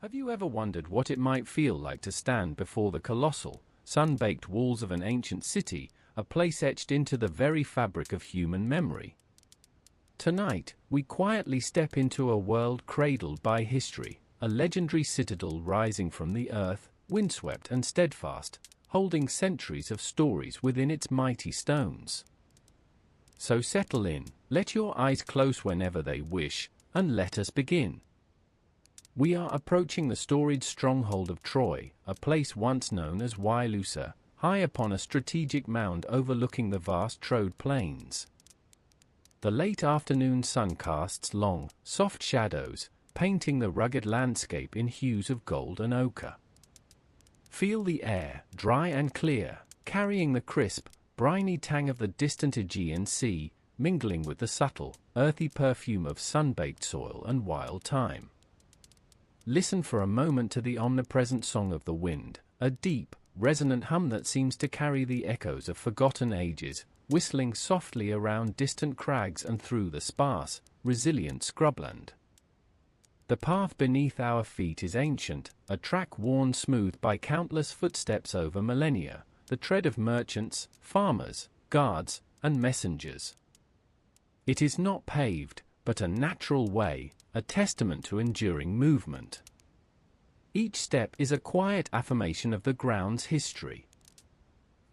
Have you ever wondered what it might feel like to stand before the colossal, sun-baked walls of an ancient city, a place etched into the very fabric of human memory? Tonight, we quietly step into a world cradled by history, a legendary citadel rising from the earth, windswept and steadfast, holding centuries of stories within its mighty stones. So settle in, let your eyes close whenever they wish, and let us begin. We are approaching the storied stronghold of Troy, a place once known as Wailusa, high upon a strategic mound overlooking the vast Troad plains. The late afternoon sun casts long, soft shadows, painting the rugged landscape in hues of gold and ochre. Feel the air, dry and clear, carrying the crisp, briny tang of the distant Aegean Sea, mingling with the subtle, earthy perfume of sun-baked soil and wild thyme. Listen for a moment to the omnipresent song of the wind, a deep, resonant hum that seems to carry the echoes of forgotten ages, whistling softly around distant crags and through the sparse, resilient scrubland. The path beneath our feet is ancient, a track worn smooth by countless footsteps over millennia, the tread of merchants, farmers, guards, and messengers. It is not paved, but a natural way, a testament to enduring movement. Each step is a quiet affirmation of the ground's history.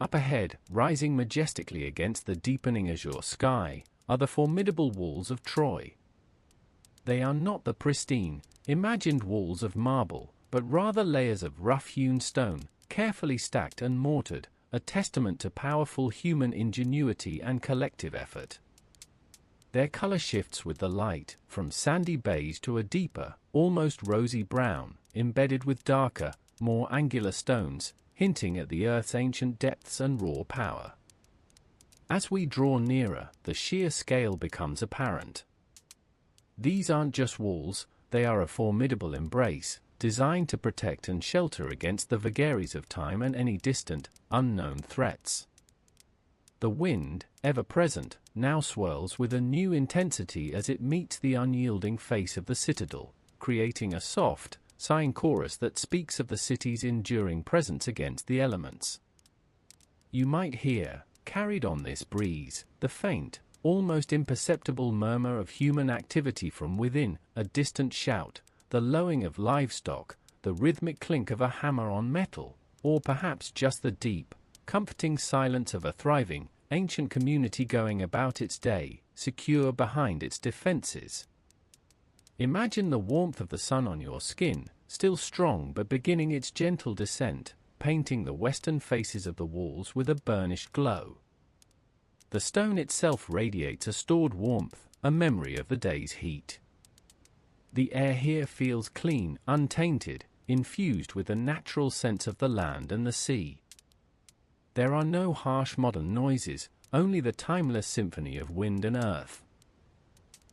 Up ahead, rising majestically against the deepening azure sky, are the formidable walls of Troy. They are not the pristine, imagined walls of marble, but rather layers of rough-hewn stone, carefully stacked and mortared, a testament to powerful human ingenuity and collective effort. Their color shifts with the light, from sandy beige to a deeper, almost rosy brown, embedded with darker, more angular stones, hinting at the Earth's ancient depths and raw power. As we draw nearer, the sheer scale becomes apparent. These aren't just walls, they are a formidable embrace, designed to protect and shelter against the vagaries of time and any distant, unknown threats. The wind, ever present, now swirls with a new intensity as it meets the unyielding face of the citadel, creating a soft, sighing chorus that speaks of the city's enduring presence against the elements. You might hear, carried on this breeze, the faint, almost imperceptible murmur of human activity from within, a distant shout, the lowing of livestock, the rhythmic clink of a hammer on metal, or perhaps just the deep, comforting silence of a thriving, ancient community going about its day, secure behind its defenses. Imagine the warmth of the sun on your skin, still strong but beginning its gentle descent, painting the western faces of the walls with a burnished glow. The stone itself radiates a stored warmth, a memory of the day's heat. The air here feels clean, untainted, infused with the natural sense of the land and the sea. There are no harsh modern noises, only the timeless symphony of wind and earth.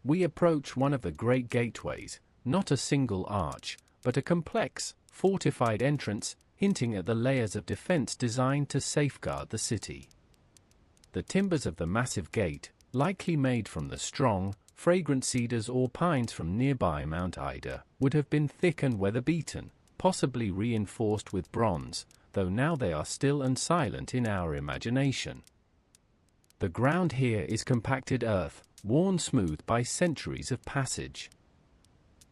We approach one of the great gateways, not a single arch, but a complex, fortified entrance, hinting at the layers of defense designed to safeguard the city. The timbers of the massive gate, likely made from the strong, fragrant cedars or pines from nearby Mount Ida, would have been thick and weather-beaten, possibly reinforced with bronze, though now they are still and silent in our imagination. The ground here is compacted earth, worn smooth by centuries of passage.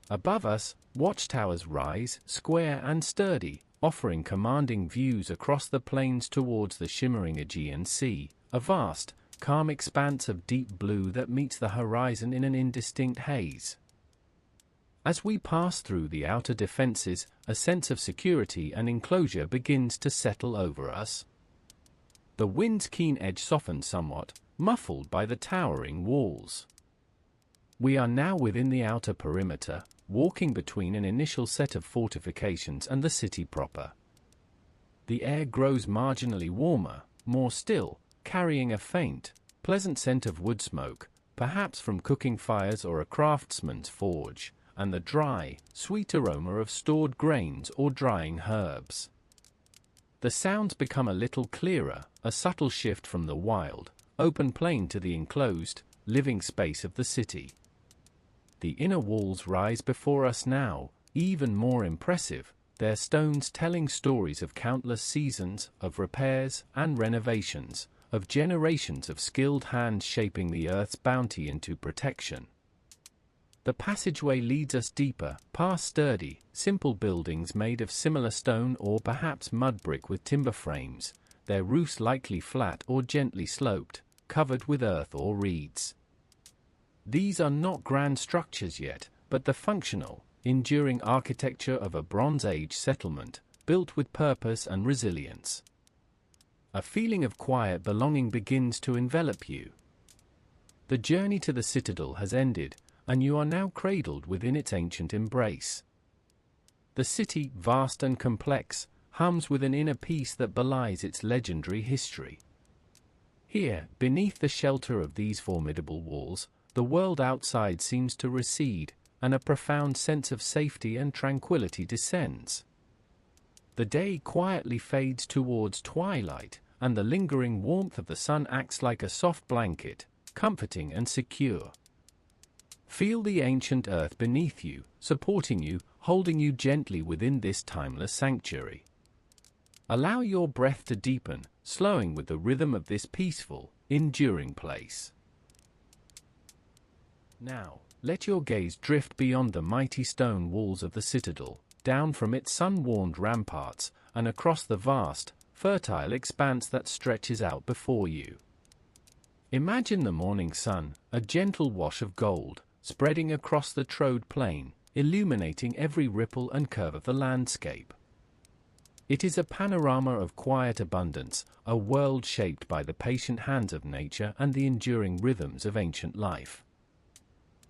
Above us, watchtowers rise, square and sturdy, offering commanding views across the plains towards the shimmering Aegean Sea, a vast, calm expanse of deep blue that meets the horizon in an indistinct haze. As we pass through the outer defenses, a sense of security and enclosure begins to settle over us. The wind's keen edge softens somewhat, muffled by the towering walls. We are now within the outer perimeter, walking between an initial set of fortifications and the city proper. The air grows marginally warmer, more still, carrying a faint, pleasant scent of wood smoke, perhaps from cooking fires or a craftsman's forge, and the dry, sweet aroma of stored grains or drying herbs. The sounds become a little clearer, a subtle shift from the wild, open plain to the enclosed, living space of the city. The inner walls rise before us now, even more impressive, their stones telling stories of countless seasons, of repairs and renovations, of generations of skilled hands shaping the Earth's bounty into protection. The passageway leads us deeper, past sturdy, simple buildings made of similar stone or perhaps mud brick with timber frames, their roofs likely flat or gently sloped, covered with earth or reeds. These are not grand structures yet, but the functional, enduring architecture of a Bronze Age settlement, built with purpose and resilience. A feeling of quiet belonging begins to envelop you. The journey to the Citadel has ended, and you are now cradled within its ancient embrace. The city, vast and complex, hums with an inner peace that belies its legendary history. Here, beneath the shelter of these formidable walls, the world outside seems to recede, and a profound sense of safety and tranquility descends. The day quietly fades towards twilight, and the lingering warmth of the sun acts like a soft blanket, comforting and secure. Feel the ancient earth beneath you, supporting you, holding you gently within this timeless sanctuary. Allow your breath to deepen, slowing with the rhythm of this peaceful, enduring place. Now, let your gaze drift beyond the mighty stone walls of the Citadel, down from its sun-warmed ramparts, and across the vast, fertile expanse that stretches out before you. Imagine the morning sun, a gentle wash of gold, spreading across the Troad plain, illuminating every ripple and curve of the landscape. It is a panorama of quiet abundance, a world shaped by the patient hands of nature and the enduring rhythms of ancient life.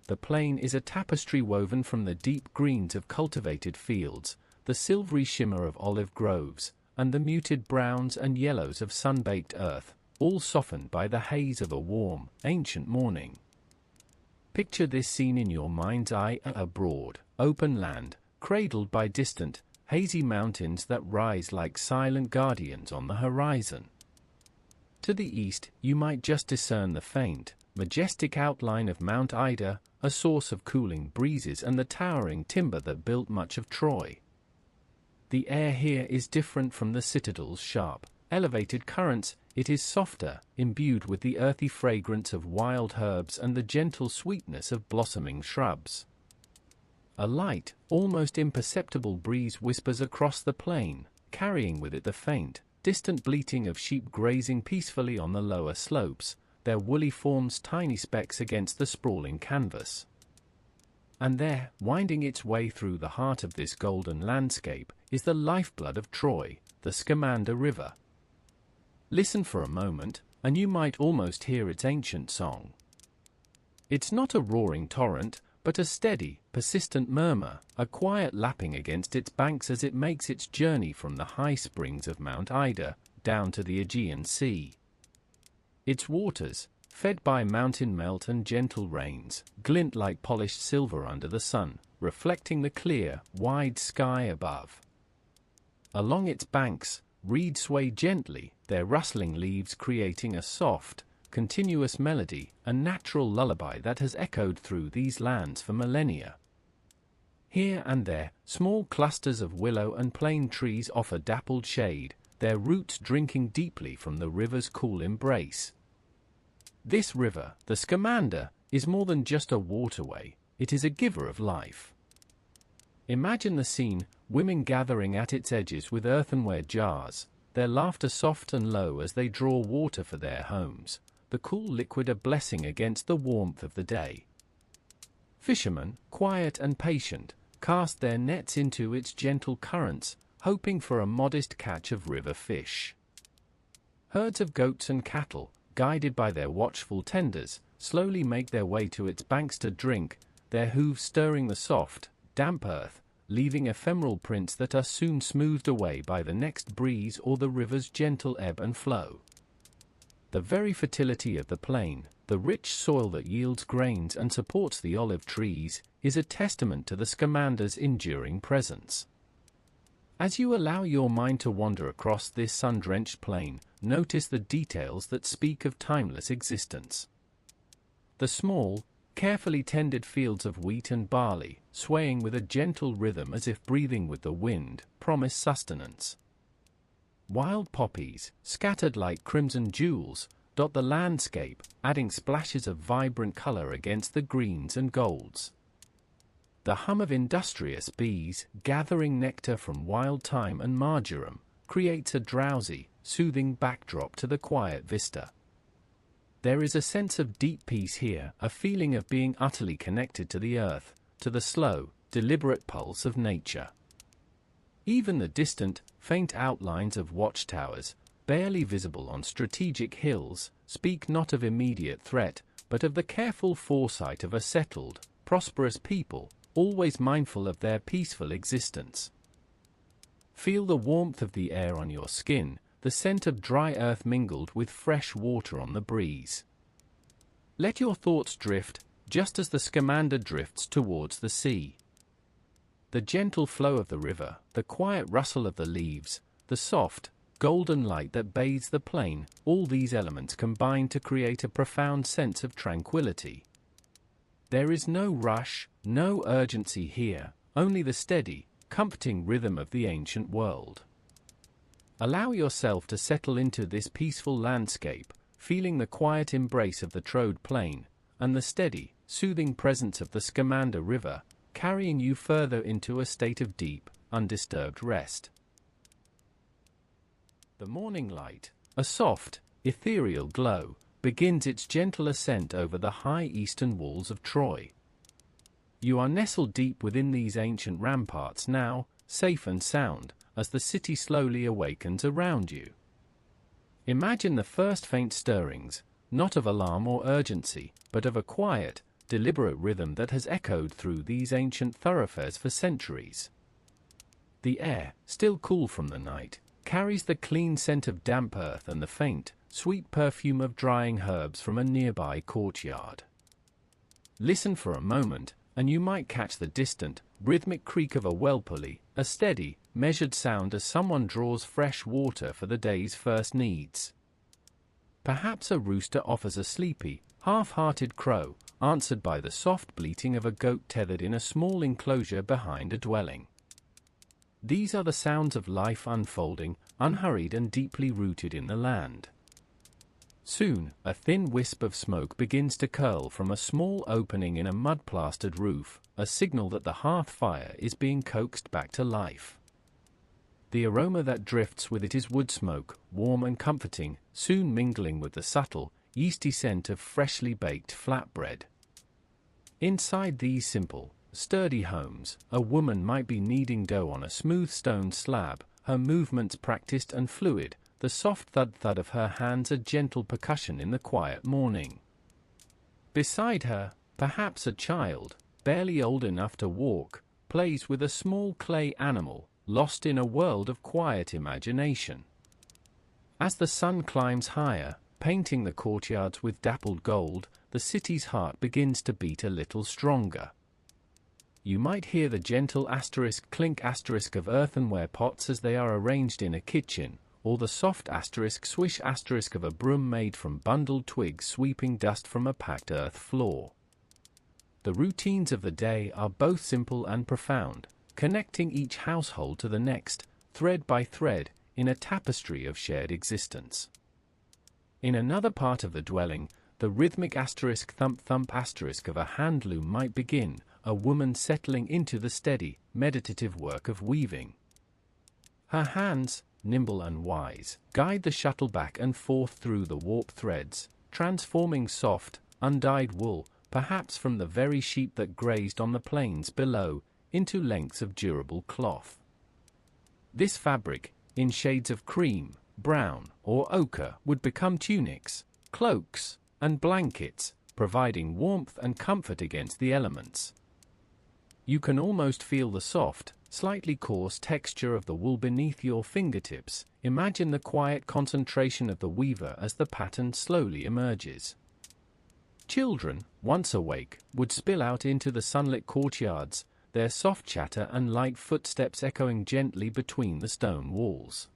The plain is a tapestry woven from the deep greens of cultivated fields, the silvery shimmer of olive groves, and the muted browns and yellows of sun-baked earth, all softened by the haze of a warm, ancient morning. Picture this scene in your mind's eye: a broad, open land, cradled by distant, hazy mountains that rise like silent guardians on the horizon. To the east, you might just discern the faint, majestic outline of Mount Ida, a source of cooling breezes and the towering timber that built much of Troy. The air here is different from the Citadel's sharp, elevated currents. It is softer, imbued with the earthy fragrance of wild herbs and the gentle sweetness of blossoming shrubs. A light, almost imperceptible breeze whispers across the plain, carrying with it the faint, distant bleating of sheep grazing peacefully on the lower slopes, their woolly forms tiny specks against the sprawling canvas. And there, winding its way through the heart of this golden landscape, is the lifeblood of Troy, the Scamander River. Listen for a moment, and you might almost hear its ancient song. It's not a roaring torrent, but a steady, persistent murmur, a quiet lapping against its banks as it makes its journey from the high springs of Mount Ida, down to the Aegean Sea. Its waters, fed by mountain melt and gentle rains, glint like polished silver under the sun, reflecting the clear, wide sky above. Along its banks, reeds sway gently, their rustling leaves creating a soft, continuous melody, a natural lullaby that has echoed through these lands for millennia. Here and there, small clusters of willow and plane trees offer dappled shade, their roots drinking deeply from the river's cool embrace. This river, the Scamander, is more than just a waterway, it is a giver of life. Imagine the scene: women gathering at its edges with earthenware jars, their laughter soft and low as they draw water for their homes, the cool liquid a blessing against the warmth of the day. Fishermen, quiet and patient, cast their nets into its gentle currents, hoping for a modest catch of river fish. Herds of goats and cattle, guided by their watchful tenders, slowly make their way to its banks to drink, their hooves stirring the soft, damp earth, leaving ephemeral prints that are soon smoothed away by the next breeze or the river's gentle ebb and flow. The very fertility of the plain, the rich soil that yields grains and supports the olive trees, is a testament to the Scamander's enduring presence. As you allow your mind to wander across this sun-drenched plain, notice the details that speak of timeless existence. The small, Carefully tended fields of wheat and barley, swaying with a gentle rhythm as if breathing with the wind, promise sustenance. Wild poppies, scattered like crimson jewels, dot the landscape, adding splashes of vibrant color against the greens and golds. The hum of industrious bees, gathering nectar from wild thyme and marjoram, creates a drowsy, soothing backdrop to the quiet vista. There is a sense of deep peace here, a feeling of being utterly connected to the earth, to the slow, deliberate pulse of nature. Even the distant, faint outlines of watchtowers, barely visible on strategic hills, speak not of immediate threat, but of the careful foresight of a settled, prosperous people, always mindful of their peaceful existence. Feel the warmth of the air on your skin, the scent of dry earth mingled with fresh water on the breeze. Let your thoughts drift, just as the Scamander drifts towards the sea. The gentle flow of the river, the quiet rustle of the leaves, the soft, golden light that bathes the plain, all these elements combine to create a profound sense of tranquility. There is no rush, no urgency here, only the steady, comforting rhythm of the ancient world. Allow yourself to settle into this peaceful landscape, feeling the quiet embrace of the Troad plain, and the steady, soothing presence of the Scamander river, carrying you further into a state of deep, undisturbed rest. The morning light, a soft, ethereal glow, begins its gentle ascent over the high eastern walls of Troy. You are nestled deep within these ancient ramparts now, safe and sound, as the city slowly awakens around you. Imagine the first faint stirrings, not of alarm or urgency, but of a quiet, deliberate rhythm that has echoed through these ancient thoroughfares for centuries. The air, still cool from the night, carries the clean scent of damp earth and the faint, sweet perfume of drying herbs from a nearby courtyard. Listen for a moment, and you might catch the distant, rhythmic creak of a well pulley, a steady, measured sound as someone draws fresh water for the day's first needs. Perhaps a rooster offers a sleepy, half-hearted crow, answered by the soft bleating of a goat tethered in a small enclosure behind a dwelling. These are the sounds of life unfolding, unhurried and deeply rooted in the land. Soon, a thin wisp of smoke begins to curl from a small opening in a mud-plastered roof, a signal that the hearth fire is being coaxed back to life. The aroma that drifts with it is wood smoke, warm and comforting, soon mingling with the subtle, yeasty scent of freshly baked flatbread. Inside these simple, sturdy homes, a woman might be kneading dough on a smooth stone slab, her movements practiced and fluid, the soft thud-thud of her hands a gentle percussion in the quiet morning. Beside her, perhaps a child, barely old enough to walk, plays with a small clay animal, lost in a world of quiet imagination. As the sun climbs higher, painting the courtyards with dappled gold, the city's heart begins to beat a little stronger. You might hear the gentle asterisk clink asterisk of earthenware pots as they are arranged in a kitchen, or the soft asterisk swish asterisk of a broom made from bundled twigs sweeping dust from a packed earth floor. The routines of the day are both simple and profound, connecting each household to the next, thread by thread, in a tapestry of shared existence. In another part of the dwelling, the rhythmic asterisk thump-thump asterisk of a hand loom might begin, a woman settling into the steady, meditative work of weaving. Her hands, nimble and wise, guide the shuttle back and forth through the warp threads, transforming soft, undyed wool, perhaps from the very sheep that grazed on the plains below, into lengths of durable cloth. This fabric, in shades of cream, brown, or ochre, would become tunics, cloaks, and blankets, providing warmth and comfort against the elements. You can almost feel the soft, slightly coarse texture of the wool beneath your fingertips. Imagine the quiet concentration of the weaver as the pattern slowly emerges. Children, once awake, would spill out into the sunlit courtyards, their soft chatter and light footsteps echoing gently between the stone walls.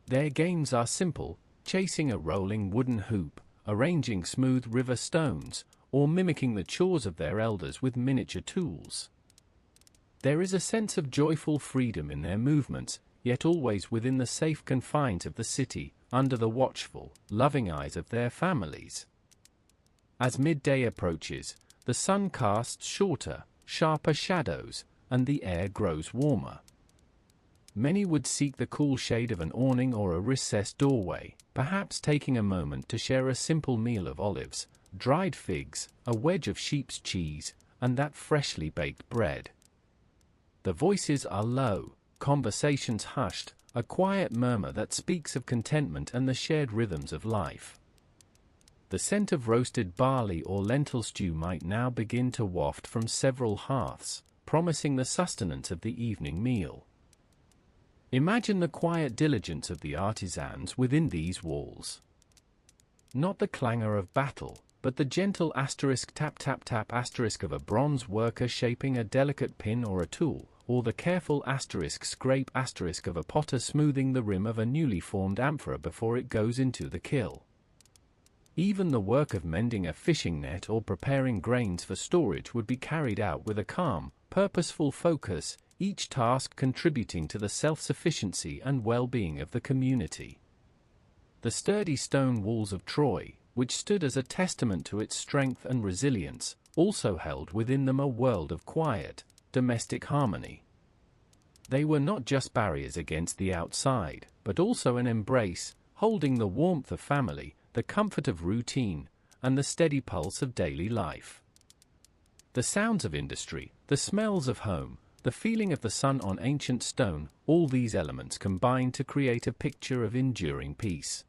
Their games are simple, chasing a rolling wooden hoop, arranging smooth river stones, or mimicking the chores of their elders with miniature tools. There is a sense of joyful freedom in their movements, yet always within the safe confines of the city, under the watchful, loving eyes of their families. As midday approaches, the sun casts shorter, sharper shadows, and the air grows warmer. Many would seek the cool shade of an awning or a recessed doorway, perhaps taking a moment to share a simple meal of olives, dried figs, a wedge of sheep's cheese, and that freshly baked bread. The voices are low, conversations hushed, a quiet murmur that speaks of contentment and the shared rhythms of life. The scent of roasted barley or lentil stew might now begin to waft from several hearths, promising the sustenance of the evening meal. Imagine the quiet diligence of the artisans within these walls. Not the clangor of battle, but the gentle asterisk tap tap tap asterisk of a bronze worker shaping a delicate pin or a tool, or the careful asterisk scrape asterisk of a potter smoothing the rim of a newly formed amphora before it goes into the kiln. Even the work of mending a fishing net or preparing grains for storage would be carried out with a calm, purposeful focus, each task contributing to the self-sufficiency and well-being of the community. The sturdy stone walls of Troy, which stood as a testament to its strength and resilience, also held within them a world of quiet, domestic harmony. They were not just barriers against the outside, but also an embrace, holding the warmth of family, the comfort of routine, and the steady pulse of daily life. The sounds of industry, the smells of home, the feeling of the sun on ancient stone, all these elements combine to create a picture of enduring peace.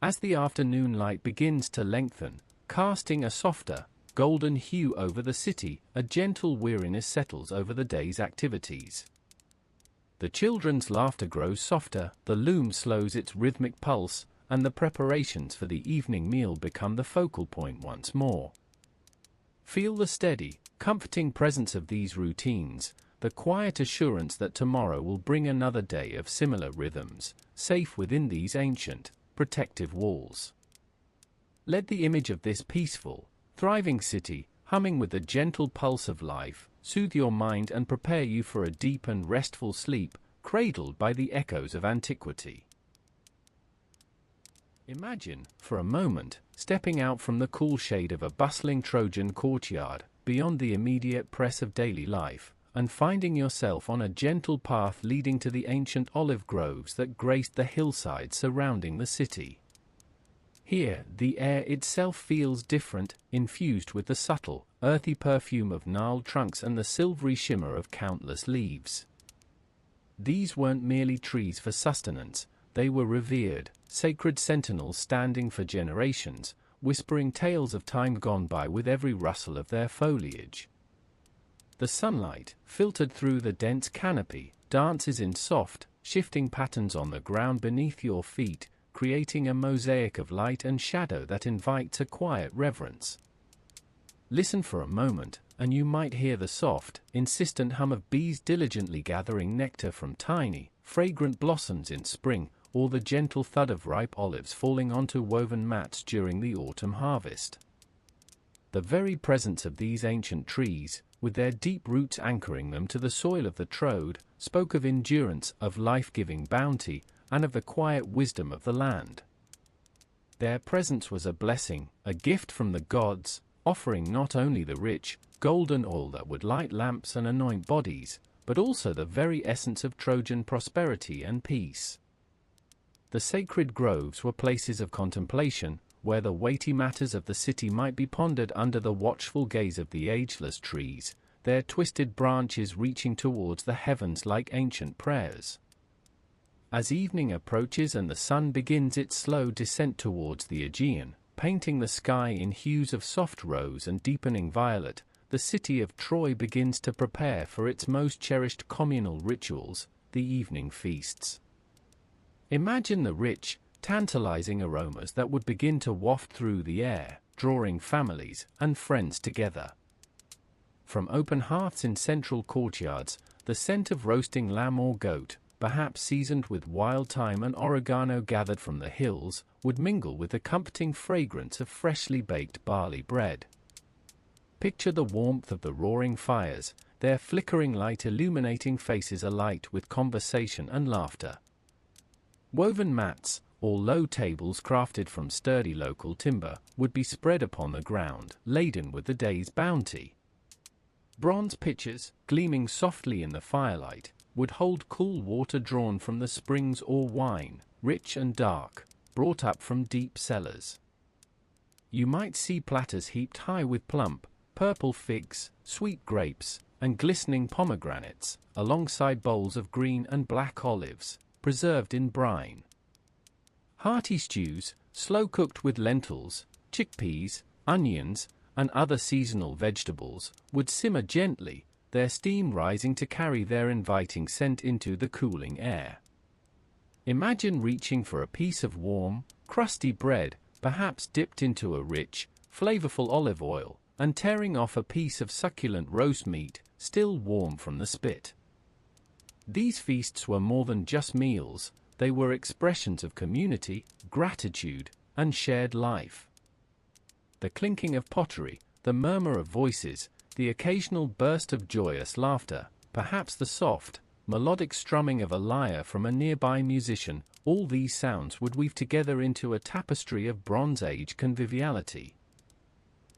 As the afternoon light begins to lengthen, casting a softer, golden hue over the city, a gentle weariness settles over the day's activities. The children's laughter grows softer, the loom slows its rhythmic pulse, and the preparations for the evening meal become the focal point once more. Feel the steady, comforting presence of these routines, the quiet assurance that tomorrow will bring another day of similar rhythms, safe within these ancient, protective walls. Let the image of this peaceful, thriving city, humming with the gentle pulse of life, soothe your mind and prepare you for a deep and restful sleep, cradled by the echoes of antiquity. Imagine, for a moment, stepping out from the cool shade of a bustling Trojan courtyard, beyond the immediate press of daily life, and finding yourself on a gentle path leading to the ancient olive groves that graced the hillsides surrounding the city. Here, the air itself feels different, infused with the subtle, earthy perfume of gnarled trunks and the silvery shimmer of countless leaves. These weren't merely trees for sustenance, they were revered, sacred sentinels standing for generations, whispering tales of time gone by with every rustle of their foliage. The sunlight, filtered through the dense canopy, dances in soft, shifting patterns on the ground beneath your feet, creating a mosaic of light and shadow that invites a quiet reverence. Listen for a moment, and you might hear the soft, insistent hum of bees diligently gathering nectar from tiny, fragrant blossoms in spring, or the gentle thud of ripe olives falling onto woven mats during the autumn harvest. The very presence of these ancient trees, with their deep roots anchoring them to the soil of the Troad, spoke of endurance, of life-giving bounty, and of the quiet wisdom of the land. Their presence was a blessing, a gift from the gods, offering not only the rich, golden oil that would light lamps and anoint bodies, but also the very essence of Trojan prosperity and peace. The sacred groves were places of contemplation, where the weighty matters of the city might be pondered under the watchful gaze of the ageless trees, their twisted branches reaching towards the heavens like ancient prayers. As evening approaches and the sun begins its slow descent towards the Aegean, painting the sky in hues of soft rose and deepening violet, the city of Troy begins to prepare for its most cherished communal rituals, the evening feasts. Imagine the rich, tantalizing aromas that would begin to waft through the air, drawing families and friends together. From open hearths in central courtyards, the scent of roasting lamb or goat, perhaps seasoned with wild thyme and oregano gathered from the hills, would mingle with the comforting fragrance of freshly baked barley bread. Picture the warmth of the roaring fires, their flickering light illuminating faces alight with conversation and laughter. Woven mats, or low tables crafted from sturdy local timber, would be spread upon the ground, laden with the day's bounty. Bronze pitchers, gleaming softly in the firelight, would hold cool water drawn from the springs or wine, rich and dark, brought up from deep cellars. You might see platters heaped high with plump, purple figs, sweet grapes, and glistening pomegranates, alongside bowls of green and black olives, preserved in brine. Hearty stews, slow-cooked with lentils, chickpeas, onions, and other seasonal vegetables, would simmer gently, their steam rising to carry their inviting scent into the cooling air. Imagine reaching for a piece of warm, crusty bread, perhaps dipped into a rich, flavorful olive oil, and tearing off a piece of succulent roast meat, still warm from the spit. These feasts were more than just meals, they were expressions of community, gratitude, and shared life. The clinking of pottery, the murmur of voices, the occasional burst of joyous laughter, perhaps the soft, melodic strumming of a lyre from a nearby musician, all these sounds would weave together into a tapestry of Bronze Age conviviality.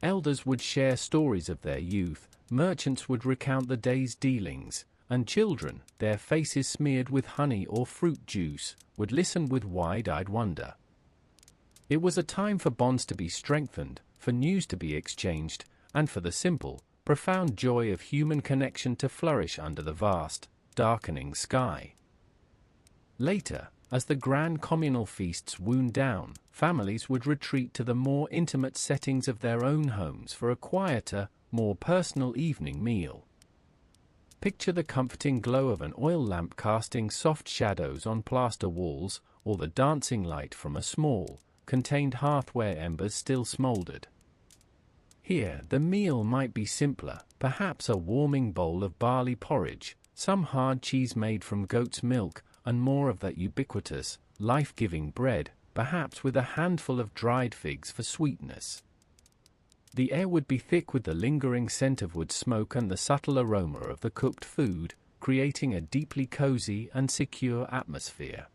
Elders would share stories of their youth, merchants would recount the day's dealings, and children, their faces smeared with honey or fruit juice, would listen with wide-eyed wonder. It was a time for bonds to be strengthened, for news to be exchanged, and for the simple, profound joy of human connection to flourish under the vast, darkening sky. Later, as the grand communal feasts wound down, families would retreat to the more intimate settings of their own homes for a quieter, more personal evening meal. Picture the comforting glow of an oil lamp casting soft shadows on plaster walls, or the dancing light from a small, contained hearth where embers still smoldered. Here, the meal might be simpler, perhaps a warming bowl of barley porridge, some hard cheese made from goat's milk, and more of that ubiquitous, life-giving bread, perhaps with a handful of dried figs for sweetness. The air would be thick with the lingering scent of wood smoke and the subtle aroma of the cooked food, creating a deeply cozy and secure atmosphere.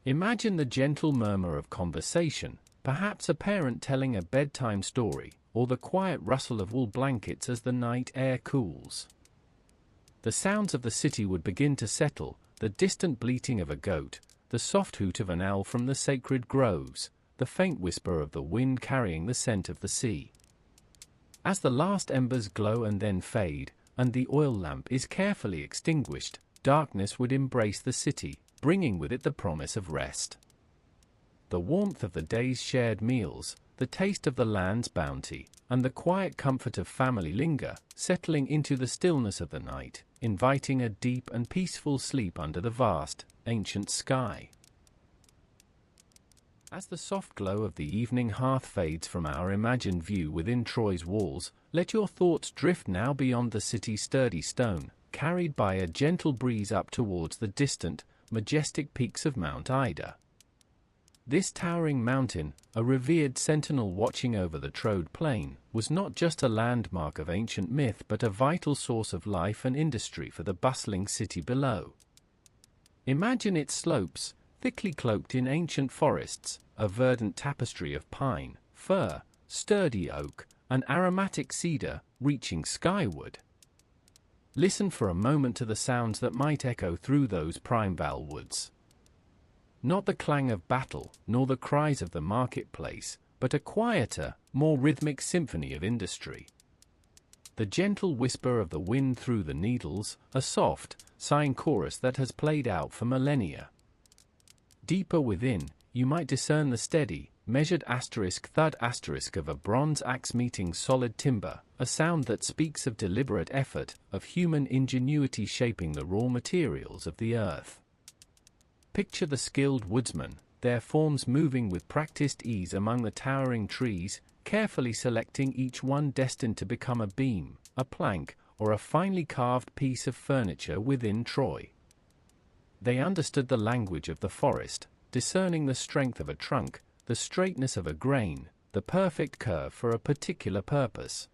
Imagine the gentle murmur of conversation, perhaps a parent telling a bedtime story, or the quiet rustle of wool blankets as the night air cools. The sounds of the city would begin to settle, the distant bleating of a goat, the soft hoot of an owl from the sacred groves, the faint whisper of the wind carrying the scent of the sea. As the last embers glow and then fade, and the oil lamp is carefully extinguished, darkness would embrace the city, bringing with it the promise of rest. The warmth of the day's shared meals, the taste of the land's bounty, and the quiet comfort of family linger, settling into the stillness of the night, inviting a deep and peaceful sleep under the vast, ancient sky. As the soft glow of the evening hearth fades from our imagined view within Troy's walls, let your thoughts drift now beyond the city's sturdy stone, carried by a gentle breeze up towards the distant, majestic peaks of Mount Ida. This towering mountain, a revered sentinel watching over the Troad plain, was not just a landmark of ancient myth but a vital source of life and industry for the bustling city below. Imagine its slopes, thickly cloaked in ancient forests, a verdant tapestry of pine, fir, sturdy oak, and aromatic cedar, reaching skyward. Listen for a moment to the sounds that might echo through those primeval woods. Not the clang of battle, nor the cries of the marketplace, but a quieter, more rhythmic symphony of industry. The gentle whisper of the wind through the needles, a soft, sighing chorus that has played out for millennia. Deeper within, you might discern the steady, measured thud of a bronze axe meeting solid timber, a sound that speaks of deliberate effort, of human ingenuity shaping the raw materials of the earth. Picture the skilled woodsman, their forms moving with practiced ease among the towering trees, carefully selecting each one destined to become a beam, a plank, or a finely carved piece of furniture within Troy. They understood the language of the forest, discerning the strength of a trunk, the straightness of a grain, the perfect curve for a particular purpose.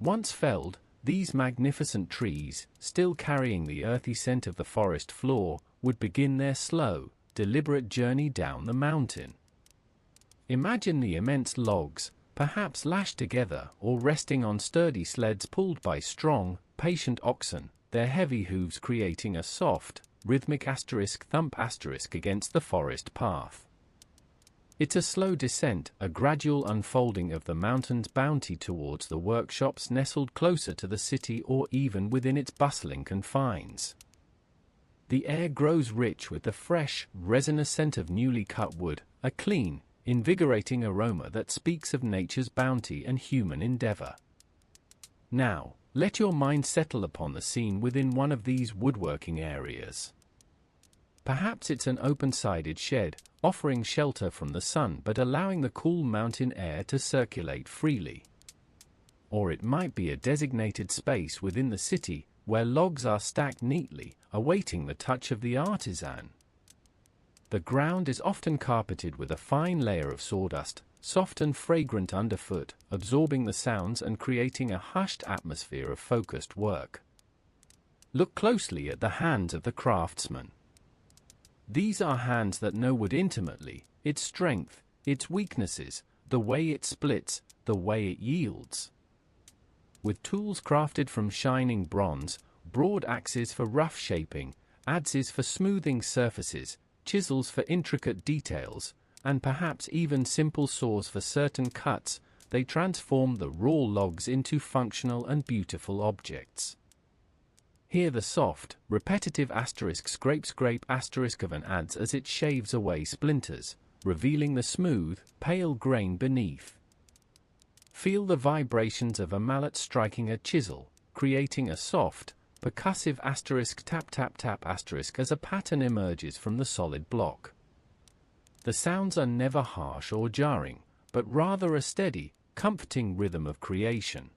Once felled, these magnificent trees, still carrying the earthy scent of the forest floor, would begin their slow, deliberate journey down the mountain. Imagine the immense logs, perhaps lashed together or resting on sturdy sleds pulled by strong, patient oxen, their heavy hooves creating a soft, rhythmic thump against the forest path. It's a slow descent, a gradual unfolding of the mountain's bounty towards the workshops nestled closer to the city or even within its bustling confines. The air grows rich with the fresh, resinous scent of newly cut wood, a clean, invigorating aroma that speaks of nature's bounty and human endeavor. Now, let your mind settle upon the scene within one of these woodworking areas. Perhaps it's an open-sided shed, offering shelter from the sun but allowing the cool mountain air to circulate freely. Or it might be a designated space within the city, where logs are stacked neatly, awaiting the touch of the artisan. The ground is often carpeted with a fine layer of sawdust, soft and fragrant underfoot, absorbing the sounds and creating a hushed atmosphere of focused work. Look closely at the hands of the craftsman. These are hands that know wood intimately, its strength, its weaknesses, the way it splits, the way it yields. With tools crafted from shining bronze, broad axes for rough shaping, adzes for smoothing surfaces, chisels for intricate details, and perhaps even simple saws for certain cuts, they transform the raw logs into functional and beautiful objects. Hear the soft, repetitive scrape of an adze as it shaves away splinters, revealing the smooth, pale grain beneath. Feel the vibrations of a mallet striking a chisel, creating a soft, percussive tap as a pattern emerges from the solid block. The sounds are never harsh or jarring, but rather a steady, comforting rhythm of creation.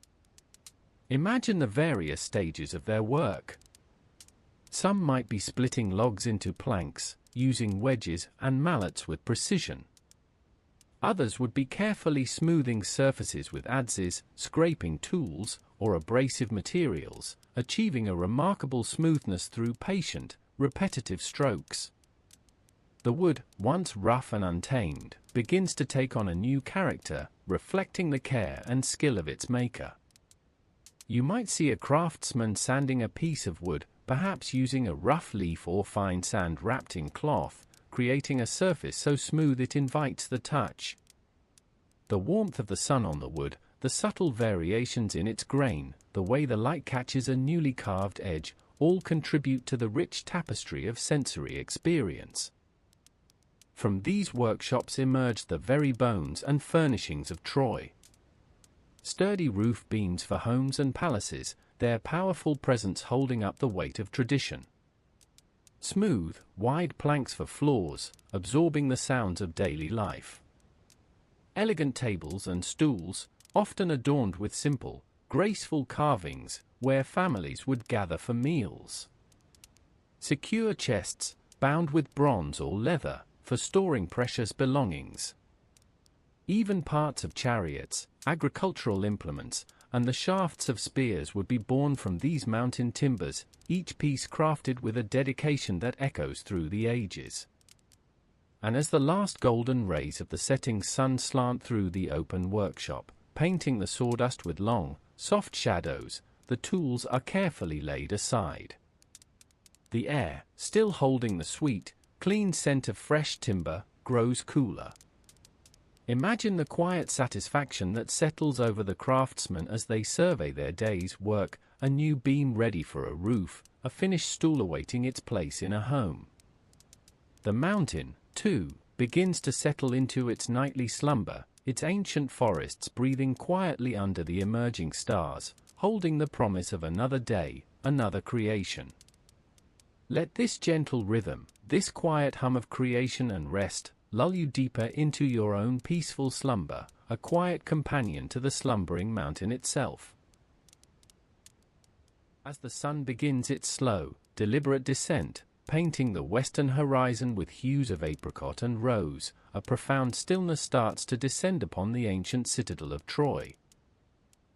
Imagine the various stages of their work. Some might be splitting logs into planks, using wedges and mallets with precision. Others would be carefully smoothing surfaces with adzes, scraping tools, or abrasive materials, achieving a remarkable smoothness through patient, repetitive strokes. The wood, once rough and untamed, begins to take on a new character, reflecting the care and skill of its maker. You might see a craftsman sanding a piece of wood, perhaps using a rough leaf or fine sand wrapped in cloth, creating a surface so smooth it invites the touch. The warmth of the sun on the wood, the subtle variations in its grain, the way the light catches a newly carved edge, all contribute to the rich tapestry of sensory experience. From these workshops emerged the very bones and furnishings of Troy. Sturdy roof beams for homes and palaces, their powerful presence holding up the weight of tradition. Smooth, wide planks for floors, absorbing the sounds of daily life. Elegant tables and stools, often adorned with simple, graceful carvings, where families would gather for meals. Secure chests, bound with bronze or leather, for storing precious belongings. Even parts of chariots, agricultural implements, and the shafts of spears would be born from these mountain timbers, each piece crafted with a dedication that echoes through the ages. And as the last golden rays of the setting sun slant through the open workshop, painting the sawdust with long, soft shadows, the tools are carefully laid aside. The air, still holding the sweet, clean scent of fresh timber, grows cooler. Imagine the quiet satisfaction that settles over the craftsmen as they survey their day's work, a new beam ready for a roof, a finished stool awaiting its place in a home. The mountain, too, begins to settle into its nightly slumber, its ancient forests breathing quietly under the emerging stars, holding the promise of another day, another creation. Let this gentle rhythm, this quiet hum of creation and rest, lull you deeper into your own peaceful slumber, a quiet companion to the slumbering mountain itself. As the sun begins its slow, deliberate descent, painting the western horizon with hues of apricot and rose, a profound stillness starts to descend upon the ancient citadel of Troy.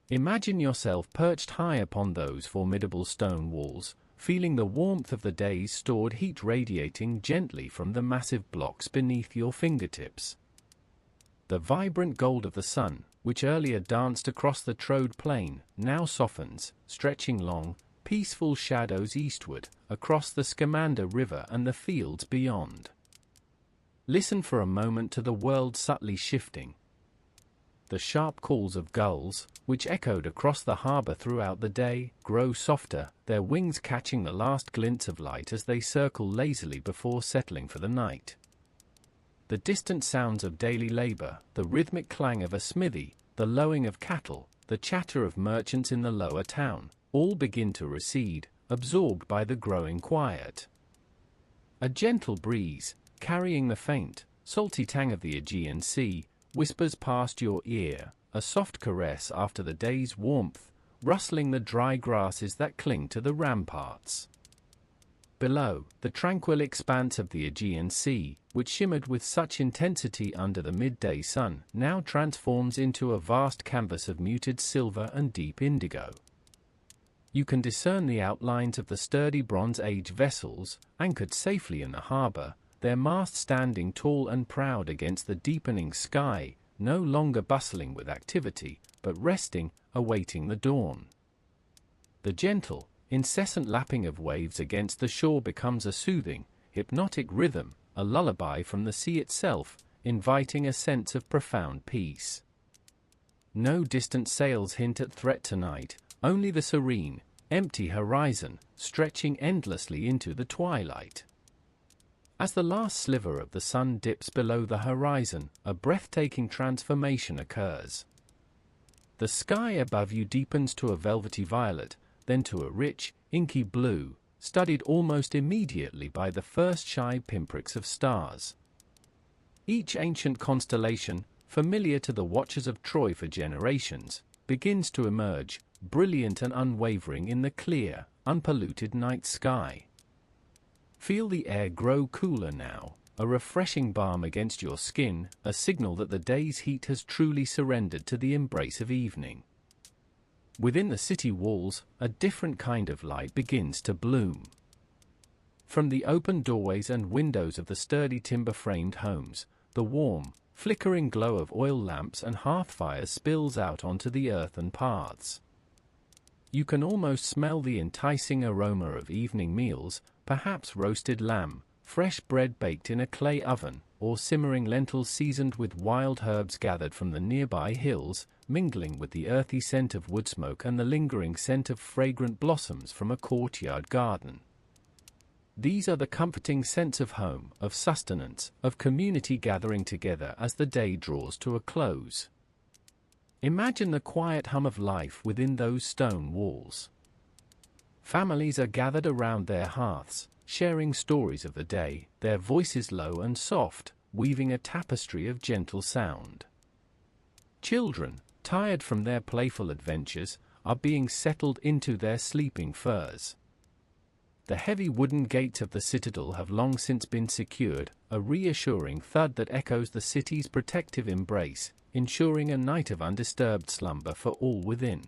Imagine yourself perched high upon those formidable stone walls, feeling the warmth of the day's stored heat radiating gently from the massive blocks beneath your fingertips. The vibrant gold of the sun, which earlier danced across the Troad plain, now softens, stretching long, peaceful shadows eastward, across the Scamander river and the fields beyond. Listen for a moment to the world subtly shifting. The sharp calls of gulls, which echoed across the harbor throughout the day, grow softer, their wings catching the last glints of light as they circle lazily before settling for the night. The distant sounds of daily labor, the rhythmic clang of a smithy, the lowing of cattle, the chatter of merchants in the lower town, all begin to recede, absorbed by the growing quiet. A gentle breeze, carrying the faint, salty tang of the Aegean Sea, whispers past your ear, a soft caress after the day's warmth, rustling the dry grasses that cling to the ramparts. Below, the tranquil expanse of the Aegean Sea, which shimmered with such intensity under the midday sun, now transforms into a vast canvas of muted silver and deep indigo. You can discern the outlines of the sturdy Bronze Age vessels, anchored safely in the harbor, their masts standing tall and proud against the deepening sky, no longer bustling with activity, but resting, awaiting the dawn. The gentle, incessant lapping of waves against the shore becomes a soothing, hypnotic rhythm, a lullaby from the sea itself, inviting a sense of profound peace. No distant sails hint at threat tonight, only the serene, empty horizon, stretching endlessly into the twilight. As the last sliver of the sun dips below the horizon, a breathtaking transformation occurs. The sky above you deepens to a velvety violet, then to a rich, inky blue, studied almost immediately by the first shy pinpricks of stars. Each ancient constellation, familiar to the watchers of Troy for generations, begins to emerge, brilliant and unwavering in the clear, unpolluted night sky. Feel the air grow cooler now, a refreshing balm against your skin, a signal that the day's heat has truly surrendered to the embrace of evening. Within the city walls, a different kind of light begins to bloom. From the open doorways and windows of the sturdy timber-framed homes, the warm, flickering glow of oil lamps and hearth fires spills out onto the earthen paths. You can almost smell the enticing aroma of evening meals, perhaps roasted lamb, fresh bread baked in a clay oven, or simmering lentils seasoned with wild herbs gathered from the nearby hills, mingling with the earthy scent of wood smoke and the lingering scent of fragrant blossoms from a courtyard garden. These are the comforting scents of home, of sustenance, of community gathering together as the day draws to a close. Imagine the quiet hum of life within those stone walls. Families are gathered around their hearths, sharing stories of the day, their voices low and soft, weaving a tapestry of gentle sound. Children, tired from their playful adventures, are being settled into their sleeping furs. The heavy wooden gates of the citadel have long since been secured, a reassuring thud that echoes the city's protective embrace, ensuring a night of undisturbed slumber for all within.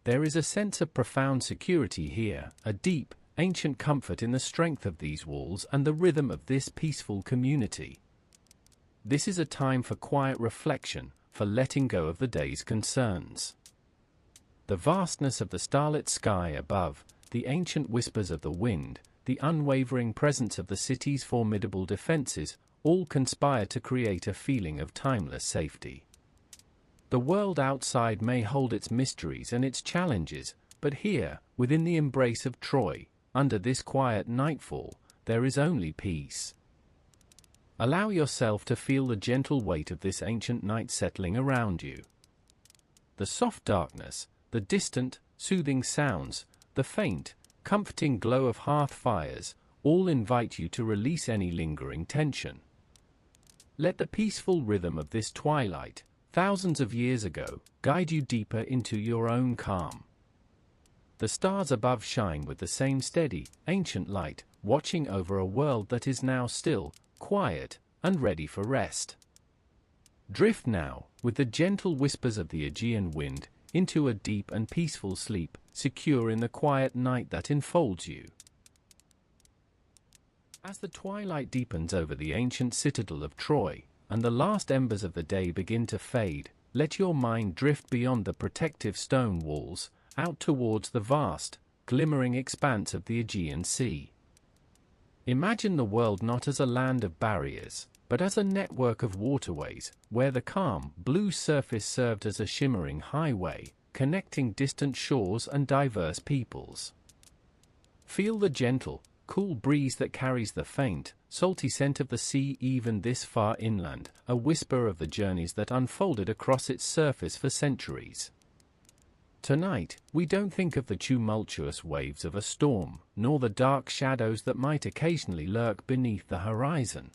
There is a sense of profound security here, a deep, ancient comfort in the strength of these walls and the rhythm of this peaceful community. This is a time for quiet reflection, for letting go of the day's concerns. The vastness of the starlit sky above, the ancient whispers of the wind, the unwavering presence of the city's formidable defenses, all conspire to create a feeling of timeless safety. The world outside may hold its mysteries and its challenges, but here, within the embrace of Troy, under this quiet nightfall, there is only peace. Allow yourself to feel the gentle weight of this ancient night settling around you. The soft darkness, the distant, soothing sounds, the faint, comforting glow of hearth fires, all invite you to release any lingering tension. Let the peaceful rhythm of this twilight, thousands of years ago, guide you deeper into your own calm. The stars above shine with the same steady, ancient light, watching over a world that is now still, quiet, and ready for rest. Drift now, with the gentle whispers of the Aegean wind, into a deep and peaceful sleep, secure in the quiet night that enfolds you. As the twilight deepens over the ancient citadel of Troy, and the last embers of the day begin to fade, let your mind drift beyond the protective stone walls, out towards the vast, glimmering expanse of the Aegean Sea. Imagine the world not as a land of barriers, but as a network of waterways, where the calm, blue surface served as a shimmering highway, connecting distant shores and diverse peoples. Feel the gentle, cool breeze that carries the faint, salty scent of the sea even this far inland, a whisper of the journeys that unfolded across its surface for centuries. Tonight, we don't think of the tumultuous waves of a storm, nor the dark shadows that might occasionally lurk beneath the horizon.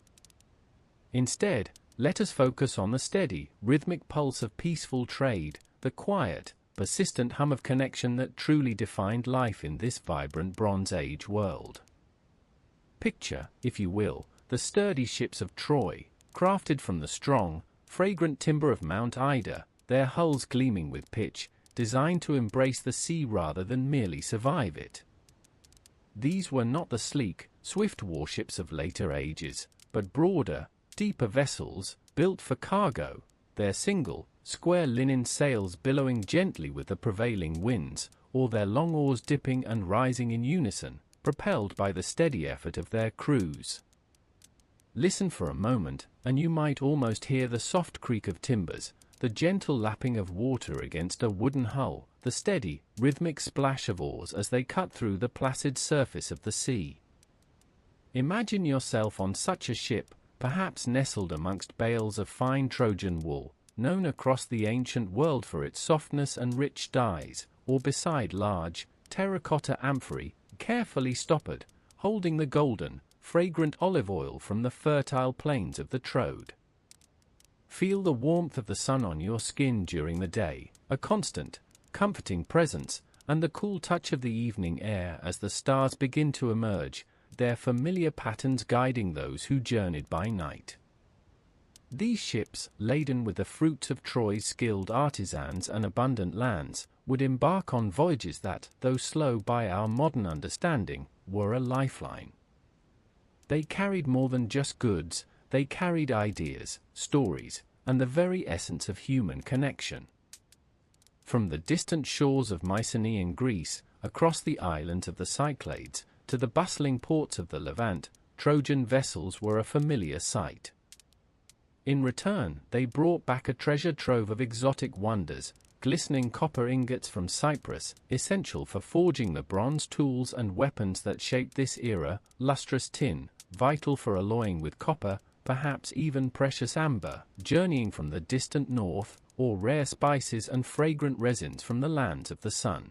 Instead, let us focus on the steady, rhythmic pulse of peaceful trade, the quiet, persistent hum of connection that truly defined life in this vibrant Bronze Age world. Picture, if you will, the sturdy ships of Troy, crafted from the strong, fragrant timber of Mount Ida, their hulls gleaming with pitch, designed to embrace the sea rather than merely survive it. These were not the sleek, swift warships of later ages, but broader, deeper vessels, built for cargo, their single, square linen sails billowing gently with the prevailing winds, or their long oars dipping and rising in unison, propelled by the steady effort of their crews. Listen for a moment, and you might almost hear the soft creak of timbers, the gentle lapping of water against a wooden hull, the steady, rhythmic splash of oars as they cut through the placid surface of the sea. Imagine yourself on such a ship, perhaps nestled amongst bales of fine Trojan wool, known across the ancient world for its softness and rich dyes, or beside large, terracotta amphorae, carefully stoppered, holding the golden, fragrant olive oil from the fertile plains of the Troad. Feel the warmth of the sun on your skin during the day, a constant, comforting presence, and the cool touch of the evening air as the stars begin to emerge, their familiar patterns guiding those who journeyed by night. These ships, laden with the fruits of Troy's skilled artisans and abundant lands, would embark on voyages that, though slow by our modern understanding, were a lifeline. They carried more than just goods, they carried ideas, stories, and the very essence of human connection. From the distant shores of Mycenaean Greece, across the islands of the Cyclades, to the bustling ports of the Levant, Trojan vessels were a familiar sight. In return, they brought back a treasure trove of exotic wonders, glistening copper ingots from Cyprus, essential for forging the bronze tools and weapons that shaped this era, lustrous tin, vital for alloying with copper, perhaps even precious amber, journeying from the distant north, or rare spices and fragrant resins from the lands of the sun.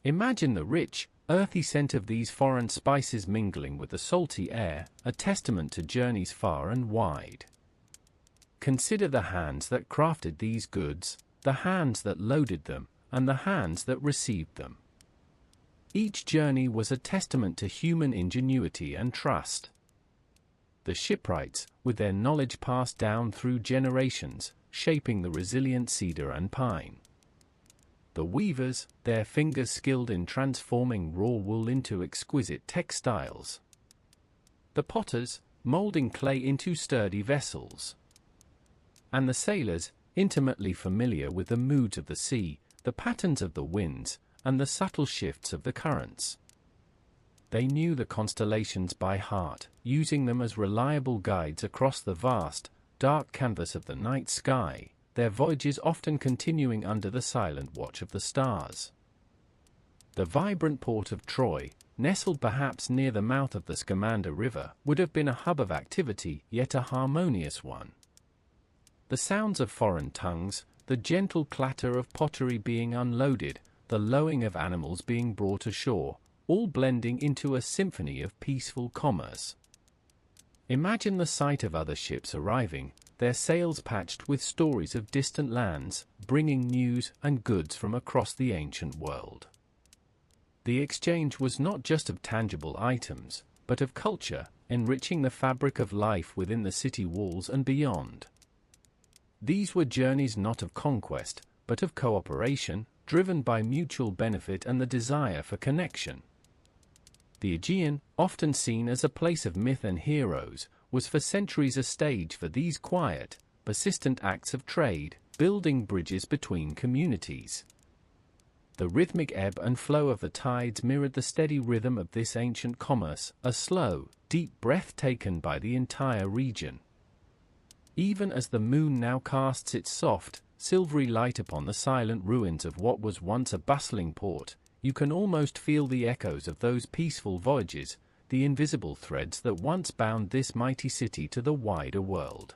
Imagine the rich, earthy scent of these foreign spices mingling with the salty air, a testament to journeys far and wide. Consider the hands that crafted these goods, the hands that loaded them, and the hands that received them. Each journey was a testament to human ingenuity and trust. The shipwrights, with their knowledge passed down through generations, shaping the resilient cedar and pine. The weavers, their fingers skilled in transforming raw wool into exquisite textiles. The potters, molding clay into sturdy vessels. And the sailors, intimately familiar with the moods of the sea, the patterns of the winds, and the subtle shifts of the currents. They knew the constellations by heart, using them as reliable guides across the vast, dark canvas of the night sky, their voyages often continuing under the silent watch of the stars. The vibrant port of Troy, nestled perhaps near the mouth of the Scamander River, would have been a hub of activity, yet a harmonious one. The sounds of foreign tongues, the gentle clatter of pottery being unloaded, the lowing of animals being brought ashore, all blending into a symphony of peaceful commerce. Imagine the sight of other ships arriving, their sails patched with stories of distant lands, bringing news and goods from across the ancient world. The exchange was not just of tangible items, but of culture, enriching the fabric of life within the city walls and beyond. These were journeys not of conquest, but of cooperation, driven by mutual benefit and the desire for connection. The Aegean, often seen as a place of myth and heroes, was for centuries a stage for these quiet, persistent acts of trade, building bridges between communities. The rhythmic ebb and flow of the tides mirrored the steady rhythm of this ancient commerce, a slow, deep breath taken by the entire region. Even as the moon now casts its soft, silvery light upon the silent ruins of what was once a bustling port, you can almost feel the echoes of those peaceful voyages, the invisible threads that once bound this mighty city to the wider world.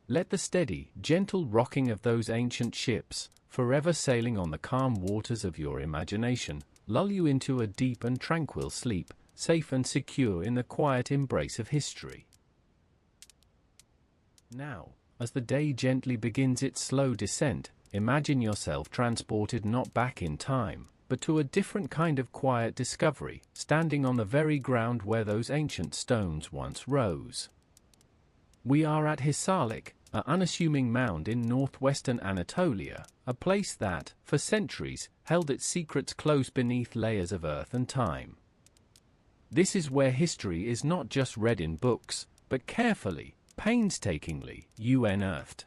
Let the steady, gentle rocking of those ancient ships, forever sailing on the calm waters of your imagination, lull you into a deep and tranquil sleep, safe and secure in the quiet embrace of history. Now, as the day gently begins its slow descent, imagine yourself transported not back in time, but to a different kind of quiet discovery, standing on the very ground where those ancient stones once rose. We are at Hisarlik, an unassuming mound in northwestern Anatolia, a place that, for centuries, held its secrets close beneath layers of earth and time. This is where history is not just read in books, but carefully, painstakingly, unearthed.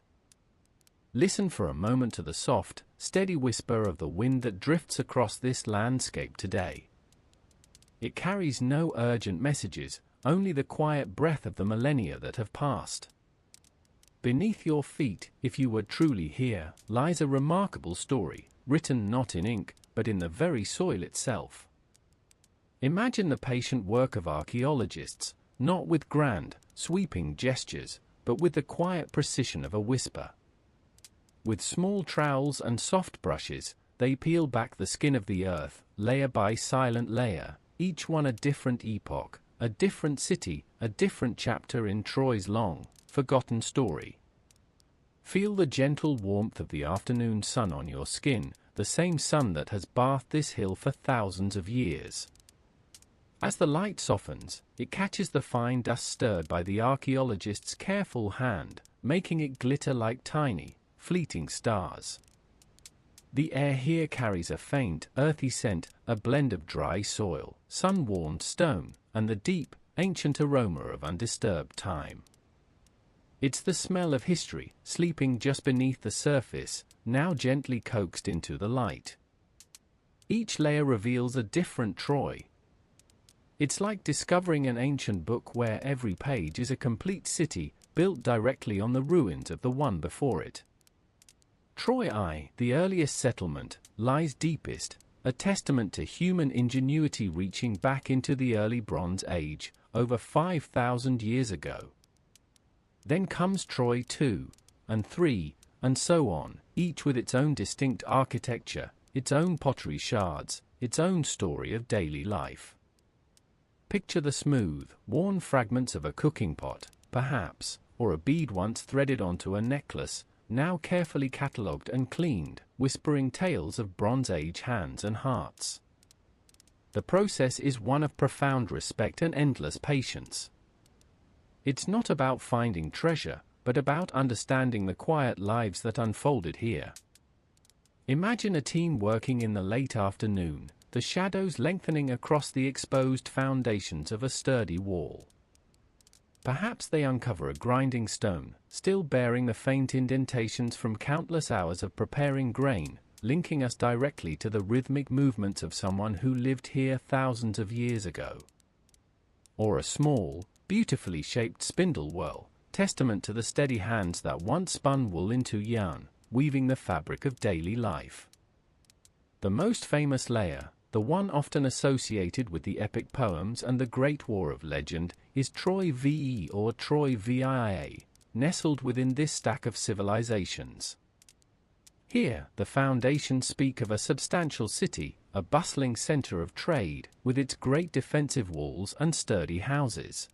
Listen for a moment to the soft, steady whisper of the wind that drifts across this landscape today. It carries no urgent messages, only the quiet breath of the millennia that have passed. Beneath your feet, if you were truly here, lies a remarkable story, written not in ink, but in the very soil itself. Imagine the patient work of archaeologists, not with grand, sweeping gestures, but with the quiet precision of a whisper. With small trowels and soft brushes, they peel back the skin of the earth, layer by silent layer, each one a different epoch, a different city, a different chapter in Troy's long, forgotten story. Feel the gentle warmth of the afternoon sun on your skin, the same sun that has bathed this hill for thousands of years. As the light softens, it catches the fine dust stirred by the archaeologist's careful hand, making it glitter like tiny, fleeting stars. The air here carries a faint, earthy scent, a blend of dry soil, sun-warmed stone, and the deep, ancient aroma of undisturbed time. It's the smell of history, sleeping just beneath the surface, now gently coaxed into the light. Each layer reveals a different Troy. It's like discovering an ancient book where every page is a complete city, built directly on the ruins of the one before it. Troy, the earliest settlement, lies deepest, a testament to human ingenuity reaching back into the early Bronze Age, over 5,000 years ago. Then comes Troy 2, and 3, and so on, each with its own distinct architecture, its own pottery shards, its own story of daily life. Picture the smooth, worn fragments of a cooking pot, perhaps, or a bead once threaded onto a necklace, now carefully catalogued and cleaned, whispering tales of Bronze Age hands and hearts. The process is one of profound respect and endless patience. It's not about finding treasure, but about understanding the quiet lives that unfolded here. Imagine a team working in the late afternoon, the shadows lengthening across the exposed foundations of a sturdy wall. Perhaps they uncover a grinding stone, still bearing the faint indentations from countless hours of preparing grain, linking us directly to the rhythmic movements of someone who lived here thousands of years ago. Or a small, beautifully shaped spindle whorl, testament to the steady hands that once spun wool into yarn, weaving the fabric of daily life. The most famous layer, the one often associated with the epic poems and the Great War of legend, is Troy VE or Troy VIA, nestled within this stack of civilizations. Here, the foundations speak of a substantial city, a bustling center of trade, with its great defensive walls and sturdy houses.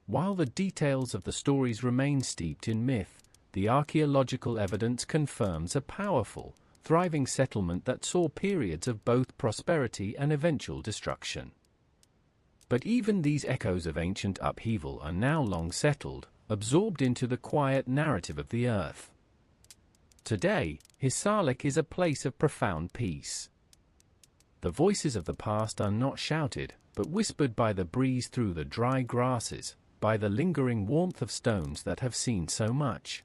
While the details of the stories remain steeped in myth, the archaeological evidence confirms a powerful, thriving settlement that saw periods of both prosperity and eventual destruction. But even these echoes of ancient upheaval are now long settled, absorbed into the quiet narrative of the earth. Today, Hisarlik is a place of profound peace. The voices of the past are not shouted, but whispered by the breeze through the dry grasses, by the lingering warmth of stones that have seen so much.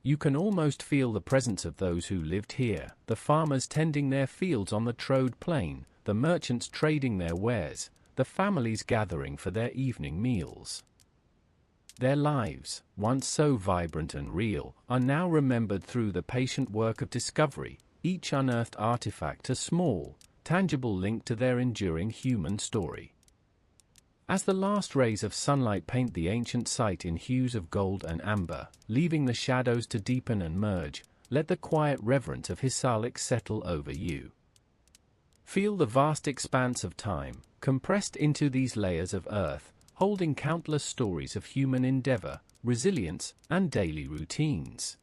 You can almost feel the presence of those who lived here, the farmers tending their fields on the Troad plain, the merchants trading their wares, the families gathering for their evening meals. Their lives, once so vibrant and real, are now remembered through the patient work of discovery, each unearthed artifact a small, tangible link to their enduring human story. As the last rays of sunlight paint the ancient site in hues of gold and amber, leaving the shadows to deepen and merge, let the quiet reverence of Hisarlik settle over you. Feel the vast expanse of time, compressed into these layers of earth, holding countless stories of human endeavor, resilience, and daily routines.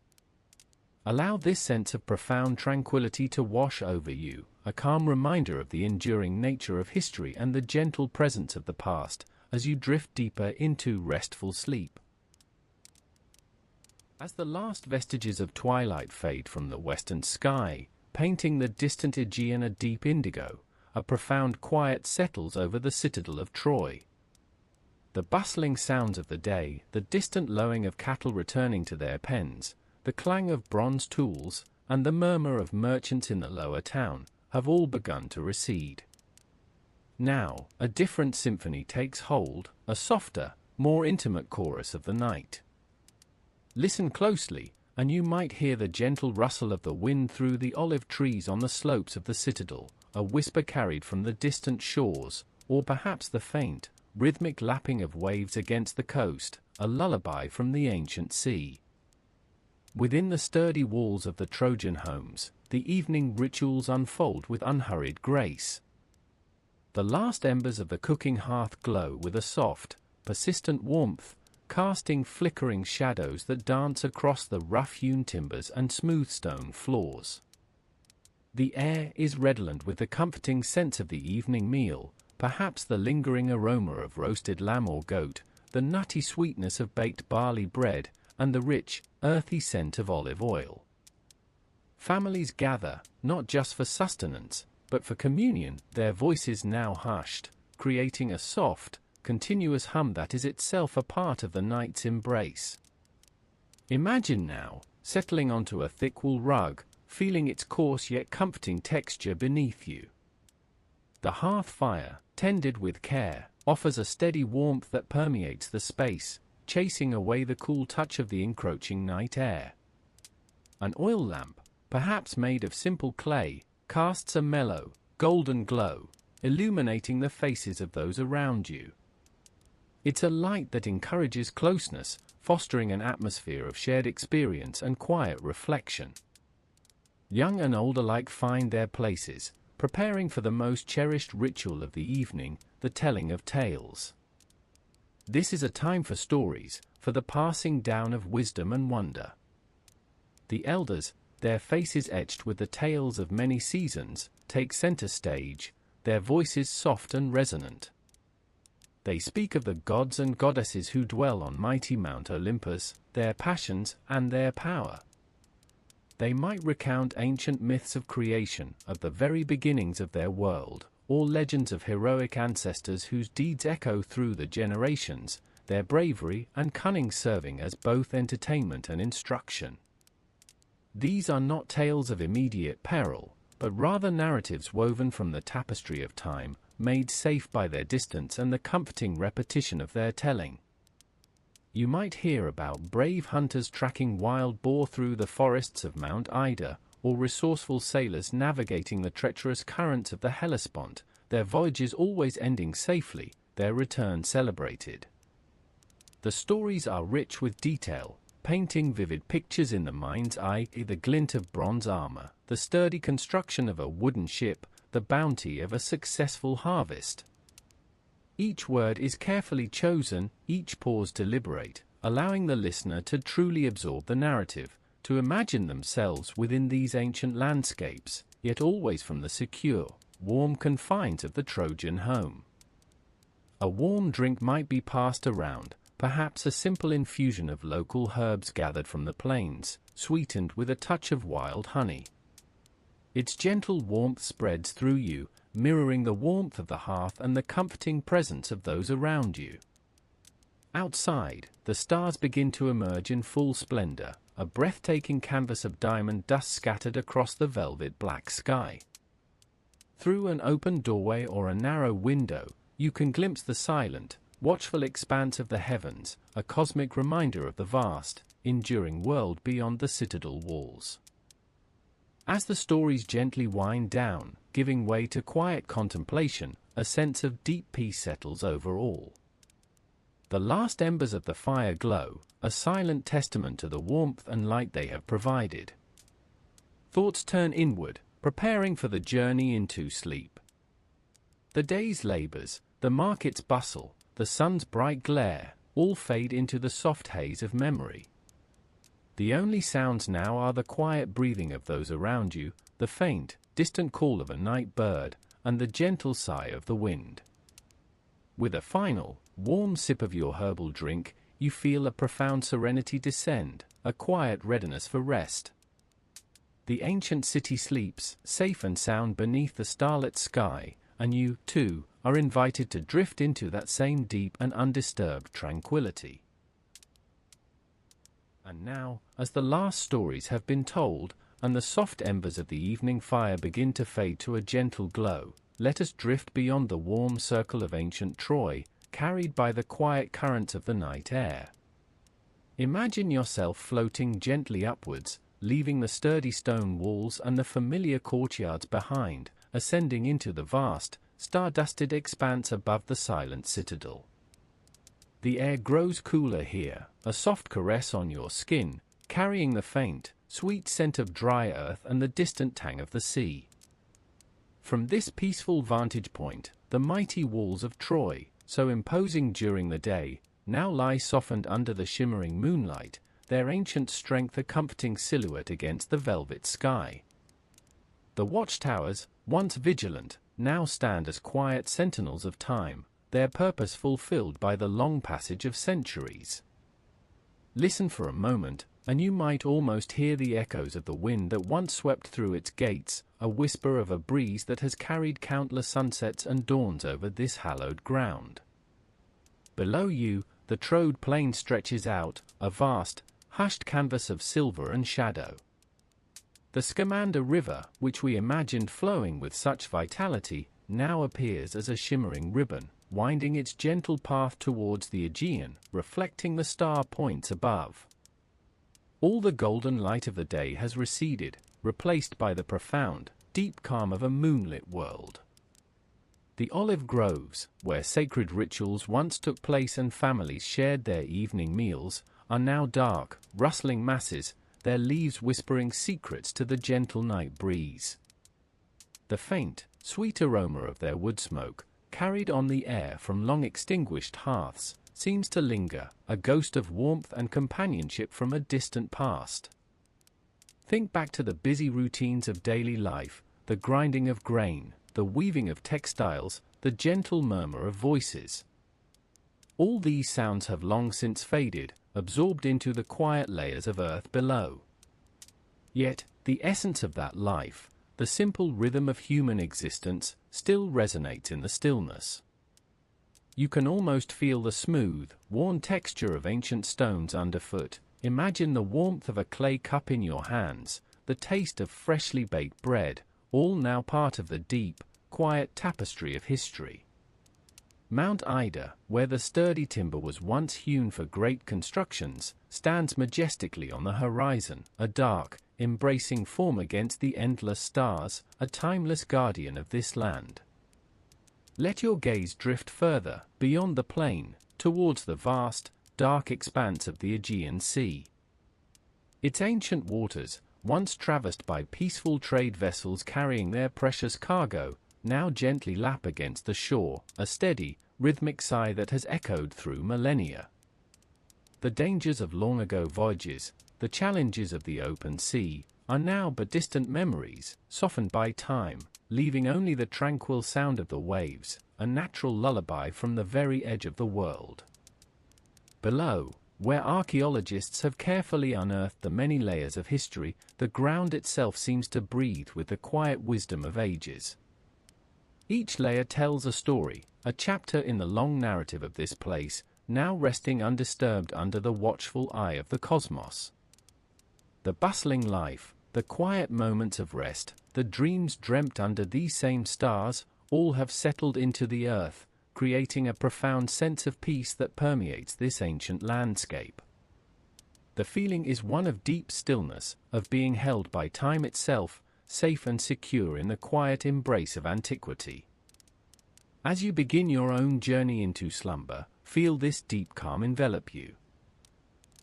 Allow this sense of profound tranquility to wash over you, a calm reminder of the enduring nature of history and the gentle presence of the past, as you drift deeper into restful sleep. As the last vestiges of twilight fade from the western sky, painting the distant Aegean a deep indigo, a profound quiet settles over the citadel of Troy. The bustling sounds of the day, the distant lowing of cattle returning to their pens, the clang of bronze tools, and the murmur of merchants in the lower town, have all begun to recede. Now, a different symphony takes hold, a softer, more intimate chorus of the night. Listen closely, and you might hear the gentle rustle of the wind through the olive trees on the slopes of the citadel, a whisper carried from the distant shores, or perhaps the faint, rhythmic lapping of waves against the coast, a lullaby from the ancient sea. Within the sturdy walls of the Trojan homes, the evening rituals unfold with unhurried grace. The last embers of the cooking hearth glow with a soft, persistent warmth, casting flickering shadows that dance across the rough-hewn timbers and smooth stone floors. The air is redolent with the comforting sense of the evening meal, perhaps the lingering aroma of roasted lamb or goat, the nutty sweetness of baked barley bread, and the rich, earthy scent of olive oil. Families gather, not just for sustenance, but for communion, their voices now hushed, creating a soft, continuous hum that is itself a part of the night's embrace. Imagine now, settling onto a thick wool rug, feeling its coarse yet comforting texture beneath you. The hearth fire, tended with care, offers a steady warmth that permeates the space, chasing away the cool touch of the encroaching night air. An oil lamp, perhaps made of simple clay, casts a mellow, golden glow, illuminating the faces of those around you. It's a light that encourages closeness, fostering an atmosphere of shared experience and quiet reflection. Young and old alike find their places, preparing for the most cherished ritual of the evening, the telling of tales. This is a time for stories, for the passing down of wisdom and wonder. The elders, their faces etched with the tales of many seasons, take center stage, their voices soft and resonant. They speak of the gods and goddesses who dwell on mighty Mount Olympus, their passions and their power. They might recount ancient myths of creation, of the very beginnings of their world, or legends of heroic ancestors whose deeds echo through the generations, their bravery and cunning serving as both entertainment and instruction. These are not tales of immediate peril, but rather narratives woven from the tapestry of time, made safe by their distance and the comforting repetition of their telling. You might hear about brave hunters tracking wild boar through the forests of Mount Ida, or resourceful sailors navigating the treacherous currents of the Hellespont, their voyages always ending safely, their return celebrated. The stories are rich with detail, painting vivid pictures in the mind's eye, the glint of bronze armor, the sturdy construction of a wooden ship, the bounty of a successful harvest. Each word is carefully chosen, each pause deliberate, allowing the listener to truly absorb the narrative, to imagine themselves within these ancient landscapes, yet always from the secure, warm confines of the Trojan home. A warm drink might be passed around, perhaps a simple infusion of local herbs gathered from the plains, sweetened with a touch of wild honey. Its gentle warmth spreads through you, mirroring the warmth of the hearth and the comforting presence of those around you. Outside, the stars begin to emerge in full splendor, a breathtaking canvas of diamond dust scattered across the velvet black sky. Through an open doorway or a narrow window, you can glimpse the silent, watchful expanse of the heavens, a cosmic reminder of the vast, enduring world beyond the citadel walls. As the stories gently wind down, giving way to quiet contemplation, a sense of deep peace settles over all. The last embers of the fire glow, a silent testament to the warmth and light they have provided. Thoughts turn inward, preparing for the journey into sleep. The day's labors, the market's bustle, the sun's bright glare, all fade into the soft haze of memory. The only sounds now are the quiet breathing of those around you, the faint, distant call of a night bird, and the gentle sigh of the wind. With a final, warm sip of your herbal drink, you feel a profound serenity descend, a quiet readiness for rest. The ancient city sleeps, safe and sound beneath the starlit sky, and you, too, are invited to drift into that same deep and undisturbed tranquility. And now, as the last stories have been told, and the soft embers of the evening fire begin to fade to a gentle glow, let us drift beyond the warm circle of ancient Troy, carried by the quiet currents of the night air. Imagine yourself floating gently upwards, leaving the sturdy stone walls and the familiar courtyards behind, ascending into the vast, star-dusted expanse above the silent citadel. The air grows cooler here, a soft caress on your skin, carrying the faint, sweet scent of dry earth and the distant tang of the sea. From this peaceful vantage point, the mighty walls of Troy, so imposing during the day, now lie softened under the shimmering moonlight, their ancient strength a comforting silhouette against the velvet sky. The watchtowers, once vigilant, now stand as quiet sentinels of time, their purpose fulfilled by the long passage of centuries. Listen for a moment, and you might almost hear the echoes of the wind that once swept through its gates, a whisper of a breeze that has carried countless sunsets and dawns over this hallowed ground. Below you, the Troad plain stretches out, a vast, hushed canvas of silver and shadow. The Scamander river, which we imagined flowing with such vitality, now appears as a shimmering ribbon, winding its gentle path towards the Aegean, reflecting the star points above. All the golden light of the day has receded, replaced by the profound, deep calm of a moonlit world. The olive groves, where sacred rituals once took place and families shared their evening meals, are now dark, rustling masses, their leaves whispering secrets to the gentle night breeze. The faint, sweet aroma of their wood smoke, carried on the air from long-extinguished hearths, seems to linger, a ghost of warmth and companionship from a distant past. Think back to the busy routines of daily life, the grinding of grain, the weaving of textiles, the gentle murmur of voices. All these sounds have long since faded, absorbed into the quiet layers of earth below. Yet, the essence of that life, the simple rhythm of human existence, still resonates in the stillness. You can almost feel the smooth, worn texture of ancient stones underfoot. Imagine the warmth of a clay cup in your hands, the taste of freshly baked bread, all now part of the deep, quiet tapestry of history. Mount Ida, where the sturdy timber was once hewn for great constructions, stands majestically on the horizon, a dark, embracing form against the endless stars, a timeless guardian of this land. Let your gaze drift further, beyond the plain, towards the vast, dark expanse of the Aegean Sea. Its ancient waters, once traversed by peaceful trade vessels carrying their precious cargo, now gently lap against the shore, a steady, rhythmic sigh that has echoed through millennia. The dangers of long-ago voyages, the challenges of the open sea, are now but distant memories, softened by time, leaving only the tranquil sound of the waves, a natural lullaby from the very edge of the world. Below, where archaeologists have carefully unearthed the many layers of history, the ground itself seems to breathe with the quiet wisdom of ages. Each layer tells a story, a chapter in the long narrative of this place, now resting undisturbed under the watchful eye of the cosmos. The bustling life, the quiet moments of rest, the dreams dreamt under these same stars, all have settled into the earth, creating a profound sense of peace that permeates this ancient landscape. The feeling is one of deep stillness, of being held by time itself, safe and secure in the quiet embrace of antiquity. As you begin your own journey into slumber, feel this deep calm envelop you.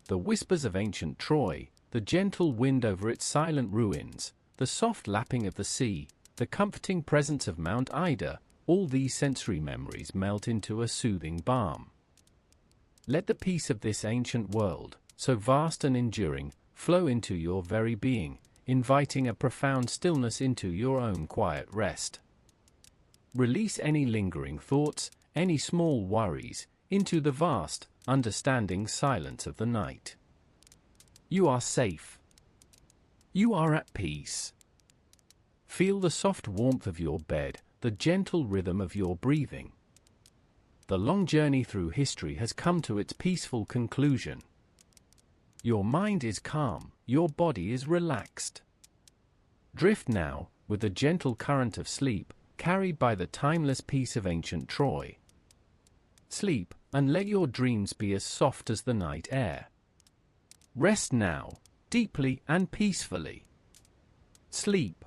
The whispers of ancient Troy, the gentle wind over its silent ruins, the soft lapping of the sea, the comforting presence of Mount Ida, all these sensory memories melt into a soothing balm. Let the peace of this ancient world, so vast and enduring, flow into your very being, inviting a profound stillness into your own quiet rest. Release any lingering thoughts, any small worries, into the vast, understanding silence of the night. You are safe. You are at peace. Feel the soft warmth of your bed, the gentle rhythm of your breathing. The long journey through history has come to its peaceful conclusion. Your mind is calm, your body is relaxed. Drift now, with the gentle current of sleep, carried by the timeless peace of ancient Troy. Sleep, and let your dreams be as soft as the night air. Rest now, deeply and peacefully. Sleep.